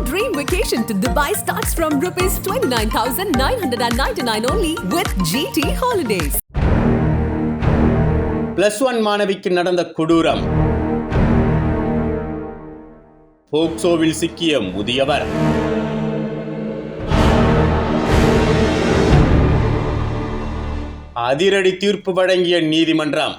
dream vacation to Dubai starts from rupees 29,999 only with GT Holidays. +1 மாணவிக்கு நடந்த கொடூரம். போக்சோவில் சிக்கிய முதியவர். அதிரடி தீர்ப்பு வழங்கிய நீதிமன்றம்.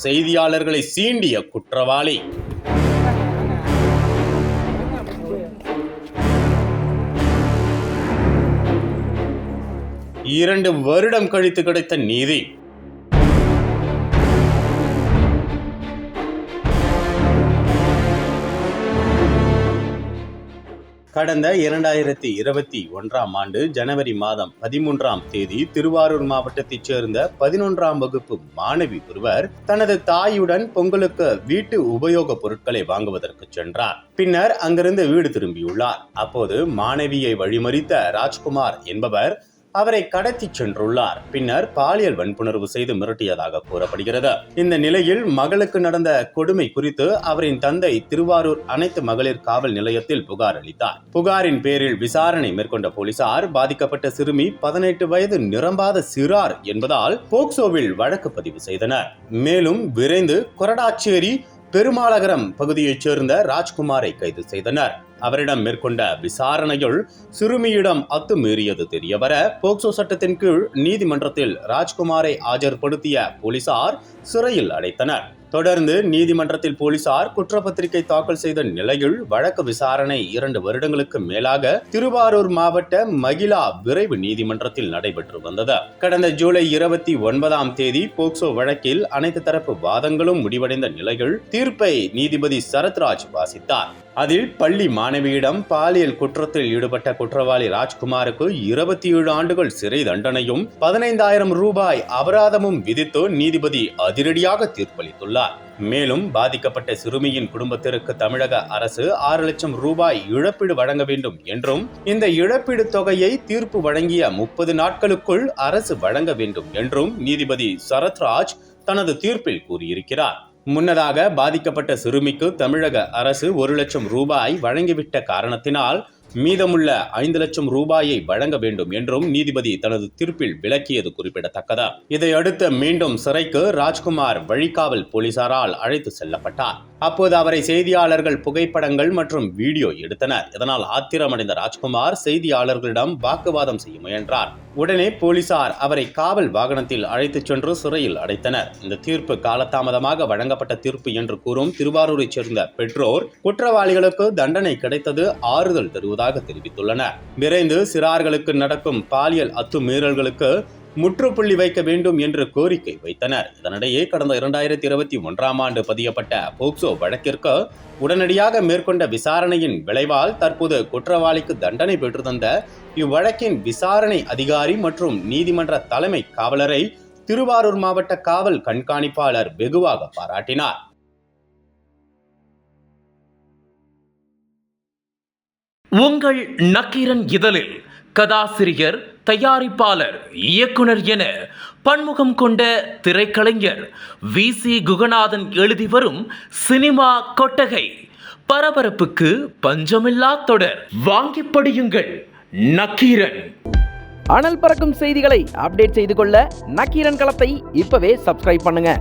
செய்தியாளர்களை சீண்டிய குற்றவாளி. இரண்டு வருடம் கழித்து கிடைத்த நீதி. கடந்த 2021ஆம் ஆண்டு ஜனவரி மாதம் 13ஆம் தேதி திருவாரூர் மாவட்டத்தைச் சேர்ந்த 11ஆம் வகுப்பு மாணவி ஒருவர் தனது தாயுடன் பொங்கலுக்கு வீட்டு உபயோக பொருட்களை வாங்குவதற்கு சென்றார். பின்னர் அங்கிருந்து வீடு திரும்பியுள்ளார். அப்போது மாணவியை வழிமறித்த ராஜ்குமார் என்பவர் அவரை கடத்தி சென்றுள்ளார். பின்னர் பாலியல் வன்புணர்வு செய்து மிரட்டியதாக கூறப்படுகிறது. இந்த நிலையில் மகளுக்கு நடந்த கொடுமை குறித்து அவரின் தந்தை திருவாரூர் அனைத்து மகளிர் காவல் நிலையத்தில் புகார் அளித்தார். புகாரின் பேரில் விசாரணை மேற்கொண்ட போலீசார் பாதிக்கப்பட்ட சிறுமி 18 வயது நிரம்பாத சிறார் என்பதால் போக்சோவில் வழக்கு பதிவு செய்தனர். மேலும் விரைந்து கொரடாச்சேரி பெருமாளகரம் பகுதியைச் சேர்ந்த ராஜ்குமாரை கைது செய்தனர். அவரிடம் மேற்கொண்ட விசாரணையில் சிறுமியிடம் அத்துமீறியது தெரியவர போக்சோ சட்டத்தின் கீழ் நீதிமன்றத்தில் ராஜ்குமாரை ஆஜர்படுத்திய போலீசார் சிறையில் அடைத்தனர். தொடர்ந்து நீதிமன்றத்தில் போலீசார் குற்றப்பத்திரிகை தாக்கல் செய்த நிலையில் வழக்கு விசாரணை 2 வருடங்களுக்கு மேலாக திருவாரூர் மாவட்ட மகிழா விரைவு நீதிமன்றத்தில் நடைபெற்று வந்தது. கடந்த ஜூலை 29ஆம் தேதி போக்சோ வழக்கில் அனைத்து தரப்பு வாதங்களும் முடிவடைந்த நிலையில் தீர்ப்பை நீதிபதி சரத்ராஜ் வாசித்தார். அதில் பள்ளி மாணவியிடம் பாலியல் குற்றத்தில் ஈடுபட்ட குற்றவாளி ராஜ்குமாருக்கு 27 ஆண்டுகள் சிறை தண்டனையும் 15,000 ரூபாய் அபராதமும் விதித்து நீதிபதி அதிரடியாக தீர்ப்பளித்துள்ளார். மேலும் பாதிக்கப்பட்ட சிறுமியின் குடும்பத்திற்கு தமிழக அரசு 6 லட்சம் ரூபாய் இழப்பீடு வழங்க வேண்டும் என்றும் இந்த இழப்பீடு தொகையை தீர்ப்பு வழங்கிய 30 நாட்களுக்குள் அரசு வழங்க வேண்டும் என்றும் நீதிபதி சரத்ராஜ் தனது தீர்ப்பில் கூறியிருக்கிறார். முன்னதாக பாதிக்கப்பட்ட சிறுமிக்கு தமிழக அரசு 1 லட்சம் ரூபாய் வழங்கிவிட்ட காரணத்தினால் மீதமுள்ள 5 லட்சம் ரூபாயை வழங்க வேண்டும் என்றும் நீதிபதி தனது தீர்ப்பில் விளக்கியது குறிப்பிடத்தக்கது. இதையடுத்து மீண்டும் சிறைக்கு ராஜ்குமார் வழிகாவல் போலீசாரால் அழைத்து செல்லப்பட்டார். அப்போது அவரை செய்தியாளர்கள் புகைப்படங்கள் மற்றும் வீடியோ எடுத்தனர். இதனால் ஆத்திரமடைந்த ராஜ்குமார் செய்தியாளர்களிடம் வாக்குவாதம் செய்ய முயன்றார். உடனே போலீசார் அவரை காவல் வாகனத்தில் அழைத்துச் சென்று சிறையில் அடைத்தனர். இந்த தீர்ப்பு காலதாமதமாக வழங்கப்பட்ட தீர்ப்பு என்று கூறும் திருவாரூரைச் சேர்ந்த பெற்றோர் குற்றவாளிகளுக்கு தண்டனை கிடைத்தது ஆறுதல் தருவதாக தெரிவித்துள்ளனர். விரைந்து சிறார்களுக்கு நடக்கும் பாலியல் அத்துமீறல்களுக்கு முற்றுப்புள்ளி வைக்க வேண்டும் என்று கோரிக்கை வைத்தனர். இதனிடையே கடந்த 2021ஆம் ஆண்டு பதியப்பட்ட போக்சோ வழக்கிற்கு உடனடியாக மேற்கொண்ட விசாரணையின் விளைவால் தற்போது குற்றவாளிக்கு தண்டனை பெற்றுத்தந்த இவ்வழக்கின் விசாரணை அதிகாரி மற்றும் நீதிமன்ற தலைமை காவலரை திருவாரூர் மாவட்ட காவல் கண்காணிப்பாளர் வெகுவாக பாராட்டினார். உங்கள் நக்கீரன் இதழில் கதாசிரியர், தயாரிப்பாளர், இயக்குனர் என பன்முகம் கொண்ட திரைக்கலைஞர் VC குகநாதன் எழுதி வரும் சினிமா கொட்டகை பரபரப்புக்கு பஞ்சமில்லா தொடர். வாங்கி படியுங்கள் நக்கீரன். அனல் பறக்கும் செய்திகளை அப்டேட் செய்து கொள்ள நக்கீரன் களத்தை இப்பவே சப்ஸ்கிரைப் பண்ணுங்க.